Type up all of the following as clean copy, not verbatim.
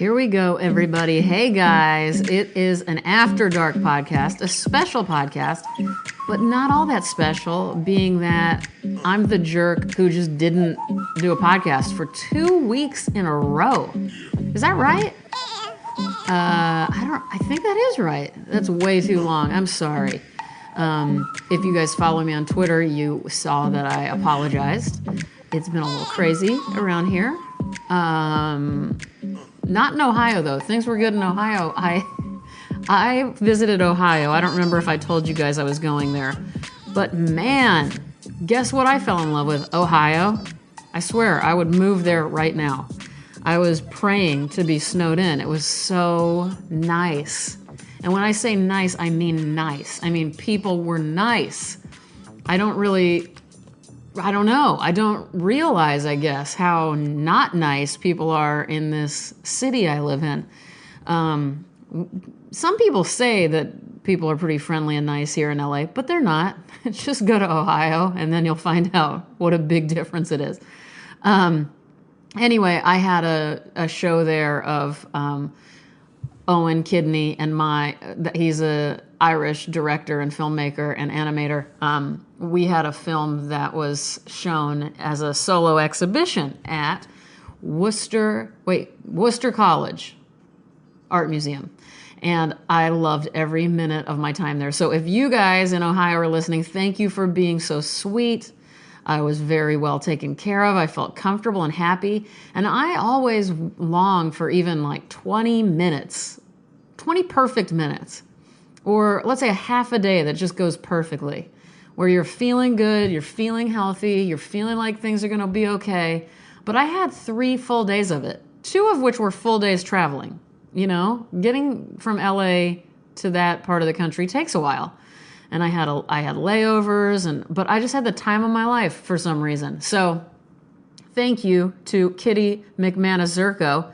Here we go, everybody. Hey, guys. It is an After Dark podcast, a special podcast, but not all that special, being that I'm the jerk who just didn't do a podcast for 2 weeks in a row. Is that right? I think that is right. That's way too long. I'm sorry. If you guys follow me on Twitter, you saw that I apologized. It's been a little crazy around here. Not in Ohio, though. Things were good in Ohio. I visited Ohio. I don't remember if I told you guys I was going there. But man, guess what I fell in love with? Ohio. I swear, I would move there right now. I was praying to be snowed in. It was so nice. And when I say nice, I mean nice. I mean, people were nice. I don't know. I don't realize, I guess, how not nice people are in this city I live in. Some people say that people are pretty friendly and nice here in LA, but they're not. Just go to Ohio, and then you'll find out what a big difference it is. Anyway, I had a show there of Owen Kidney and he's a Irish director and filmmaker and animator. We had a film that was shown as a solo exhibition at Worcester College Art Museum. And I loved every minute of my time there. So if you guys in Ohio are listening, thank you for being so sweet. I was very well taken care of. I felt comfortable and happy. And I always long for even like 20 perfect minutes. Or let's say a half a day that just goes perfectly. Where you're feeling good, you're feeling healthy, you're feeling like things are going to be okay. But I had 3 full days of it. 2 of which were full days traveling. You know, getting from LA to that part of the country takes a while. And I had layovers, but I just had the time of my life for some reason. So thank you to Kitty McManus-Zerko,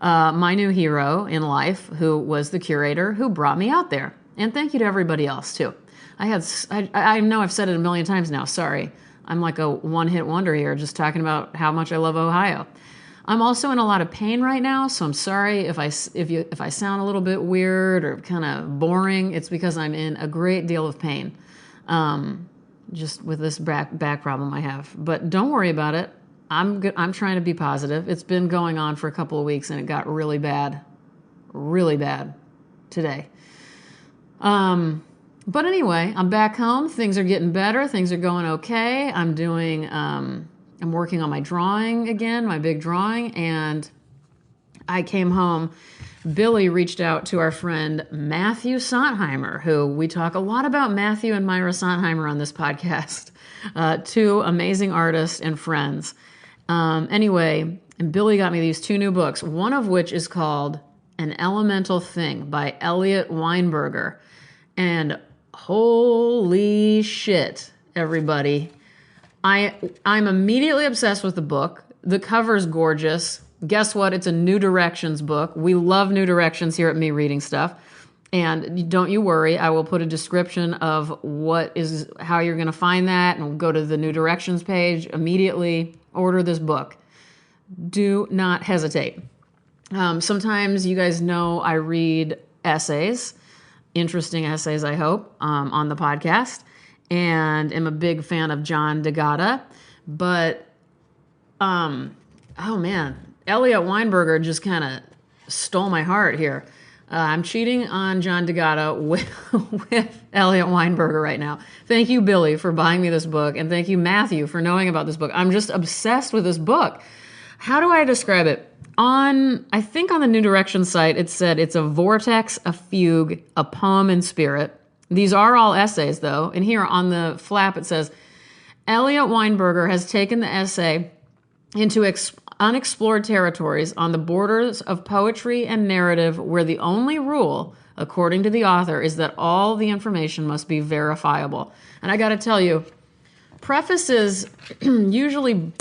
my new hero in life, who was the curator who brought me out there. And thank you to everybody else, too. I know I've said it a million times now. Sorry. I'm like a one-hit wonder here, just talking about how much I love Ohio. I'm also in a lot of pain right now, so I'm sorry if I sound a little bit weird or kind of boring. It's because I'm in a great deal of pain, just with this back problem I have. But don't worry about it. I'm trying to be positive. It's been going on for a couple of weeks, and it got really bad today. But anyway, I'm back home. Things are getting better. Things are going okay. I'm working on my drawing again, my big drawing, and I came home. Billy reached out to our friend Matthew Sontheimer, who we talk a lot about Matthew and Myra Sontheimer on this podcast, 2 amazing artists and friends. Anyway, and Billy got me these 2 new books, one of which is called An Elemental Thing by Eliot Weinberger. And holy shit, everybody. I'm immediately obsessed with the book. The cover's gorgeous. Guess what? It's a New Directions book. We love New Directions here at Me Reading Stuff. And don't you worry, I will put a description of how you're going to find that, and go to the New Directions page immediately. Order this book. Do not hesitate. Sometimes you guys know I read essays, interesting essays, I hope, on the podcast. And am a big fan of John DeGatta. But, oh man, Eliot Weinberger just kind of stole my heart here. I'm cheating on John DeGatta with Eliot Weinberger right now. Thank you, Billy, for buying me this book. And thank you, Matthew, for knowing about this book. I'm just obsessed with this book. How do I describe it? I think on the New Directions site, it said it's a vortex, a fugue, a poem in spirit. These are all essays, though. And here on the flap, it says, Eliot Weinberger has taken the essay into unexplored territories on the borders of poetry and narrative, where the only rule, according to the author, is that all the information must be verifiable. And I got to tell you, prefaces usually...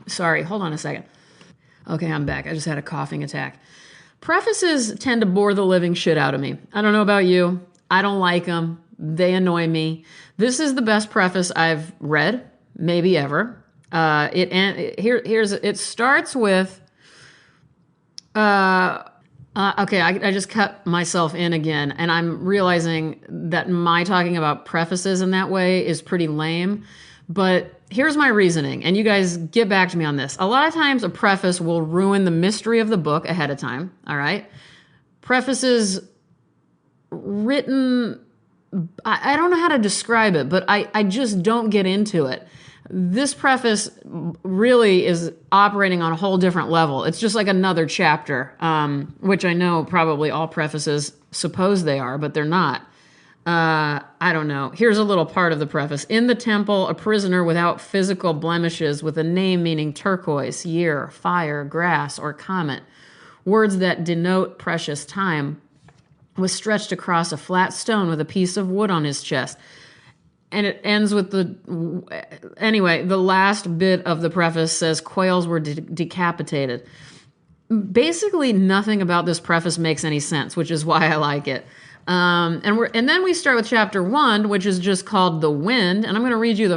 Sorry, hold on a second. Okay, I'm back. I just had a coughing attack. Prefaces tend to bore the living shit out of me. I don't know about you. I don't like them. They annoy me. This is the best preface I've read, maybe ever. It starts with Okay, I just cut myself in again, and I'm realizing that my talking about prefaces in that way is pretty lame. But here's my reasoning, and you guys get back to me on this. A lot of times a preface will ruin the mystery of the book ahead of time, all right? Prefaces written, I don't know how to describe it, but I just don't get into it. This preface really is operating on a whole different level. It's just like another chapter, which I know probably all prefaces suppose they are, but they're not. I don't know. Here's a little part of the preface. In the temple, a prisoner without physical blemishes, with a name meaning turquoise, year, fire, grass, or comet, words that denote precious time, was stretched across a flat stone with a piece of wood on his chest. And it ends with the last bit of the preface says quails were decapitated. Basically, nothing about this preface makes any sense, which is why I like it. And then we start with chapter 1, which is just called The Wind. And I'm going to read you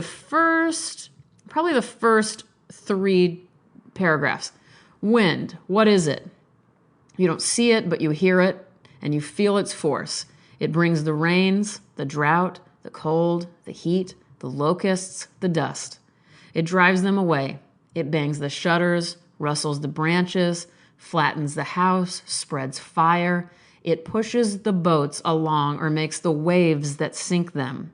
probably the first 3 paragraphs. Wind, what is it? You don't see it, but you hear it, and you feel its force. It brings the rains, the drought, the cold, the heat, the locusts, the dust. It drives them away. It bangs the shutters, rustles the branches, flattens the house, spreads fire. It pushes the boats along or makes the waves that sink them.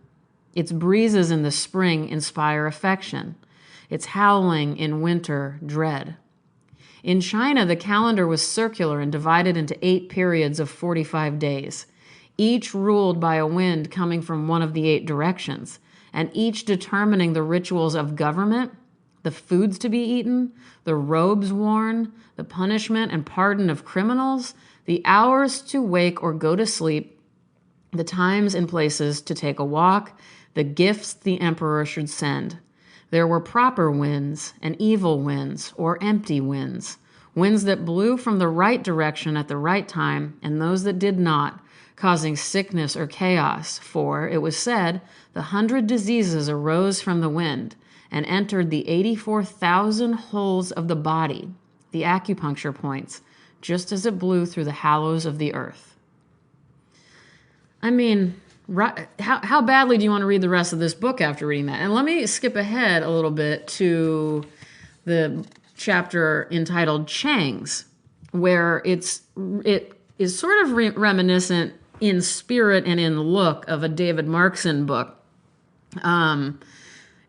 Its breezes in the spring inspire affection. Its howling in winter, dread. In China, the calendar was circular and divided into 8 periods of 45 days. Each ruled by a wind coming from one of the 8 directions, and each determining the rituals of government, the foods to be eaten, the robes worn, the punishment and pardon of criminals, the hours to wake or go to sleep, the times and places to take a walk, the gifts the emperor should send. There were proper winds and evil winds, or empty winds, winds that blew from the right direction at the right time, and those that did not, causing sickness or chaos, for, it was said, the 100 diseases arose from the wind and entered the 84,000 holes of the body, the acupuncture points, just as it blew through the hollows of the earth. I mean, how badly do you want to read the rest of this book after reading that? And let me skip ahead a little bit to the chapter entitled Changs, where it is sort of reminiscent in spirit and in look of a David Markson book.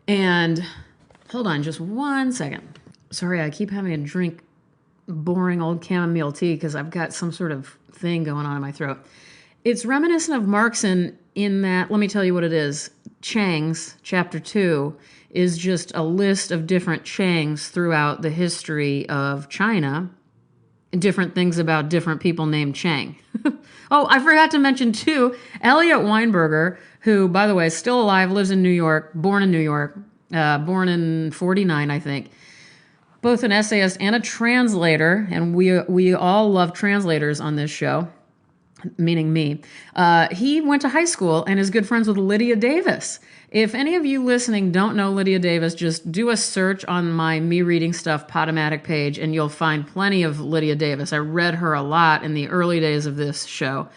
And hold on just one second. Sorry, I keep having to drink boring old chamomile tea because I've got some sort of thing going on in my throat. It's reminiscent of Markson in that, let me tell you what it is. Changs, chapter 2, is just a list of different Changs throughout the history of China, different things about different people named Chang. Oh, I forgot to mention, too, Eliot Weinberger, who, by the way, is still alive, lives in New York, born in New York, born in 49, I think. Both an essayist and a translator, and we all love translators on this show, meaning me. He went to high school and is good friends with Lydia Davis. If any of you listening don't know Lydia Davis, just do a search on my Me Reading Stuff Podomatic page and you'll find plenty of Lydia Davis. I read her a lot in the early days of this show.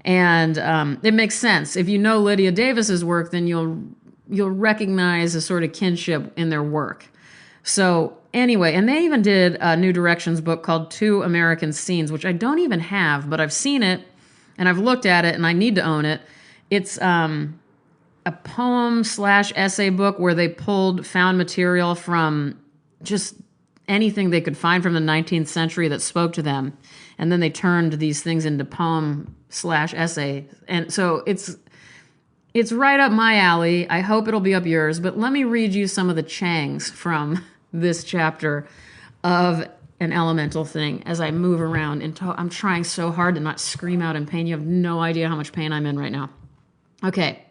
And it makes sense. If you know Lydia Davis's work, then you'll recognize a sort of kinship in their work. So anyway, and they even did a New Directions book called 2 American Scenes, which I don't even have, but I've seen it and I've looked at it and I need to own it. It's a poem/essay book where they found material from just anything they could find from the 19th century that spoke to them. And then they turned these things into poem/essay. And so it's right up my alley. I hope it'll be up yours. But let me read you some of the Changs from this chapter of An Elemental Thing as I move around. I'm trying so hard to not scream out in pain. You have no idea how much pain I'm in right now. Okay.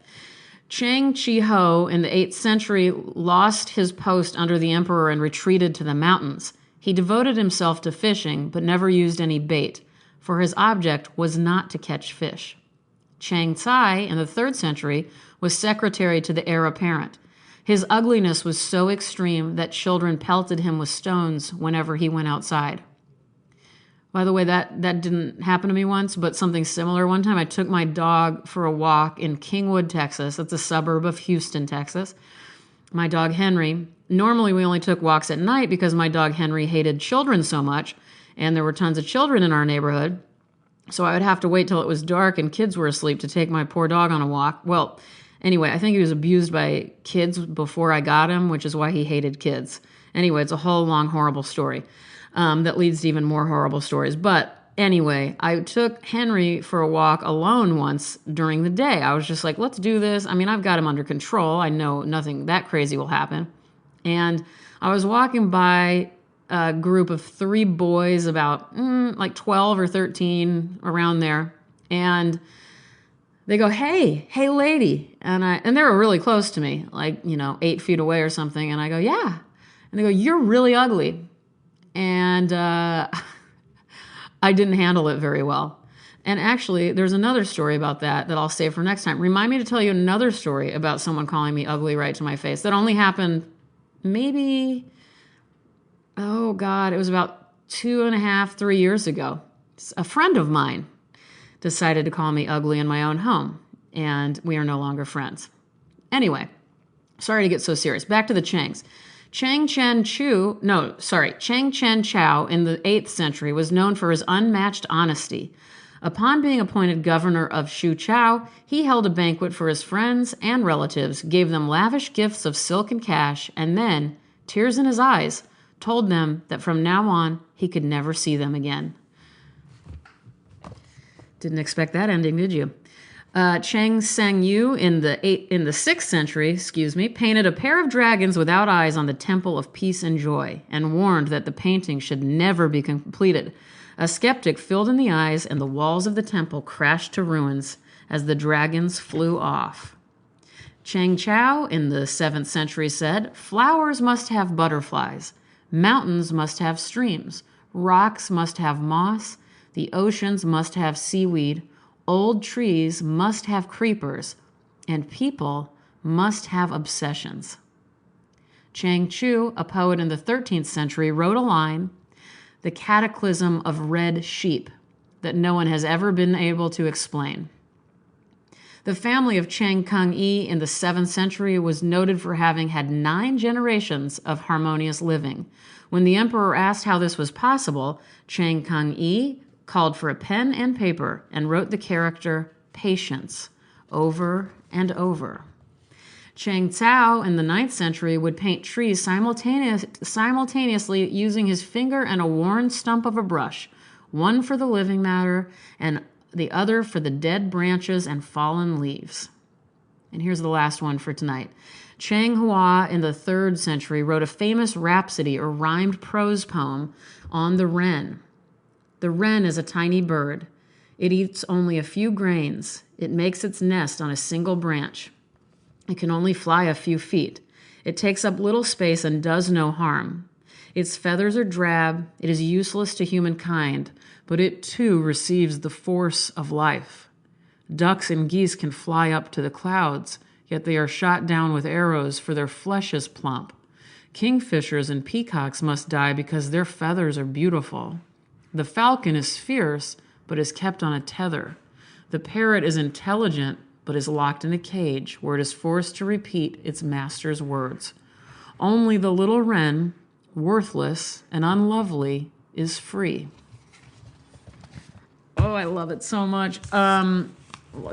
Chang Chi-ho in the 8th century lost his post under the emperor and retreated to the mountains. He devoted himself to fishing, but never used any bait, for his object was not to catch fish. Chang Tsai in the 3rd century was secretary to the heir apparent. His ugliness was so extreme that children pelted him with stones whenever he went outside. By the way, that didn't happen to me once, but something similar. One time I took my dog for a walk in Kingwood, Texas. It's a suburb of Houston, Texas. My dog Henry. Normally we only took walks at night because my dog Henry hated children so much, and there were tons of children in our neighborhood. So I would have to wait till it was dark and kids were asleep to take my poor dog on a walk. Well, anyway, I think he was abused by kids before I got him, which is why he hated kids. Anyway, it's a whole long, horrible story that leads to even more horrible stories. But anyway, I took Henry for a walk alone once during the day. I was just like, let's do this. I mean, I've got him under control. I know nothing that crazy will happen. And I was walking by a group of 3 boys, about like 12 or 13, around there. And they go, hey lady. And they were really close to me, like, 8 feet away or something. And I go, yeah. And they go, you're really ugly. And I didn't handle it very well. And actually, there's another story about that I'll save for next time. Remind me to tell you another story about someone calling me ugly right to my face. That only happened maybe, oh God, it was about 2.5, 3 years ago. A friend of mine decided to call me ugly in my own home, and we are no longer friends. Anyway, sorry to get so serious. Back to the Changs. Chang Chen Chao in the 8th century was known for his unmatched honesty. Upon being appointed governor of Shuchao, he held a banquet for his friends and relatives, gave them lavish gifts of silk and cash, and then, tears in his eyes, told them that from now on he could never see them again. Didn't expect that ending, did you? Chang Sang Yu in the 6th century, painted a pair of dragons without eyes on the Temple of Peace and Joy, and warned that the painting should never be completed. A skeptic filled in the eyes, and the walls of the temple crashed to ruins as the dragons flew off. Chang Chao in the 7th century said, flowers must have butterflies, mountains must have streams, rocks must have moss, the oceans must have seaweed, old trees must have creepers, and people must have obsessions. Chang Chu, a poet in the 13th century, wrote a line, the cataclysm of red sheep, that no one has ever been able to explain. The family of Chang Kung Yi in the 7th century was noted for having had 9 generations of harmonious living. When the emperor asked how this was possible, Chang Kung Yi called for a pen and paper and wrote the character patience over and over. Chang Cao in the 9th century would paint trees simultaneously using his finger and a worn stump of a brush, one for the living matter and the other for the dead branches and fallen leaves. And here's the last one for tonight. Chang Hua in the 3rd century wrote a famous rhapsody or rhymed prose poem on the wren. The wren is a tiny bird. It eats only a few grains. It makes its nest on a single branch. It can only fly a few feet. It takes up little space and does no harm. Its feathers are drab. It is useless to humankind, but it too receives the force of life. Ducks and geese can fly up to the clouds, yet they are shot down with arrows, for their flesh is plump. Kingfishers and peacocks must die because their feathers are beautiful. The falcon is fierce, but is kept on a tether. The parrot is intelligent, but is locked in a cage where it is forced to repeat its master's words. Only the little wren, worthless and unlovely, is free. Oh, I love it so much.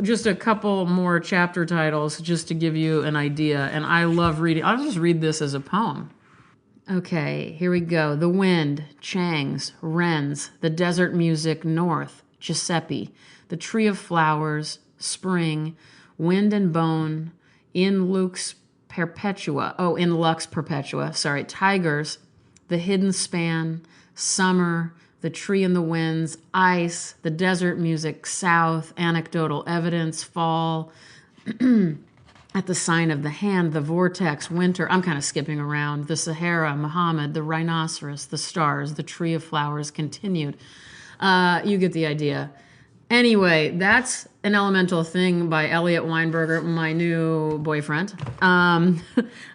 Just a couple more chapter titles just to give you an idea. And I love reading. I'll just read this as a poem. Okay, here we go. The wind, Changs, wrens, the desert music, north, Giuseppe, the tree of flowers, spring, wind and bone, in lux perpetua, tigers, the hidden span, summer, the tree and the winds, ice, the desert music, south, anecdotal evidence, fall, at the sign of the hand, the vortex, winter, I'm kind of skipping around, the Sahara, Muhammad, the rhinoceros, the stars, the tree of flowers, continued. You get the idea. Anyway, that's An Elemental Thing by Eliot Weinberger, my new boyfriend. I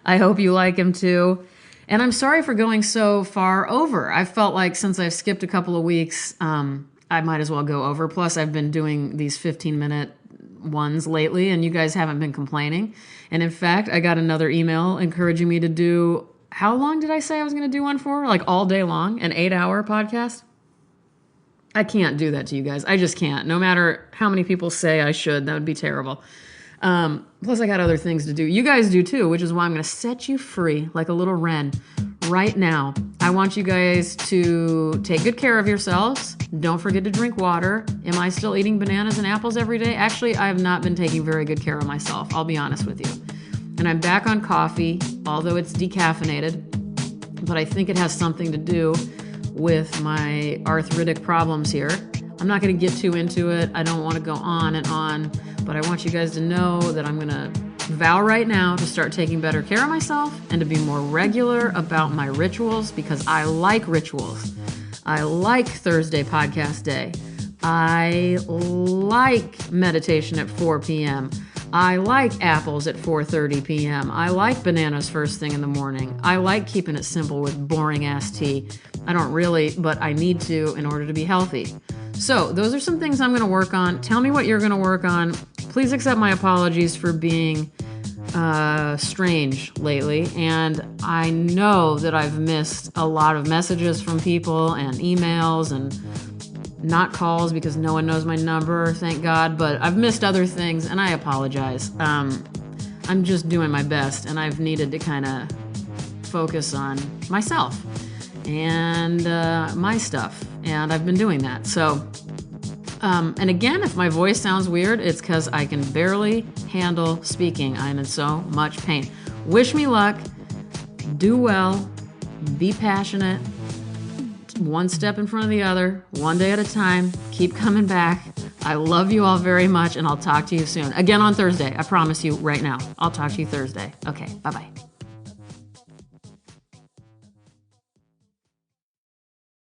hope you like him too. And I'm sorry for going so far over. I felt like since I've skipped a couple of weeks, I might as well go over. Plus, I've been doing these 15-minute ones lately, and you guys haven't been complaining. And in fact, I got another email encouraging me to do, how long did I say I was going to do one for? Like all day long, an 8-hour podcast? I can't do that to you guys. I just can't. No matter how many people say I should, that would be terrible. Plus, I got other things to do. You guys do too, which is why I'm going to set you free like a little wren right now. I want you guys to take good care of yourselves. Don't forget to drink water. Am I still eating bananas and apples every day? Actually, I have not been taking very good care of myself. I'll be honest with you. And I'm back on coffee, although it's decaffeinated. But I think it has something to do with my arthritic problems here. I'm not going to get too into it. I don't want to go on and on. But I want you guys to know that I'm going to vow right now to start taking better care of myself and to be more regular about my rituals, because I like rituals. I like Thursday podcast day. I like meditation at 4 p.m. I like apples at 4:30 p.m. I like bananas first thing in the morning. I like keeping it simple with boring ass tea. I don't really, but I need to in order to be healthy. So those are some things I'm going to work on. Tell me what you're going to work on. Please accept my apologies for being strange lately. And I know that I've missed a lot of messages from people and emails and not calls because no one knows my number, thank God. But I've missed other things and I apologize. I'm just doing my best, and I've needed to kind of focus on myself and my stuff. And I've been doing that. So, and again, if my voice sounds weird, it's because I can barely handle speaking. I'm in so much pain. Wish me luck. Do well. Be passionate. One step in front of the other. One day at a time. Keep coming back. I love you all very much, and I'll talk to you soon. Again on Thursday. I promise you right now. I'll talk to you Thursday. Okay, bye-bye.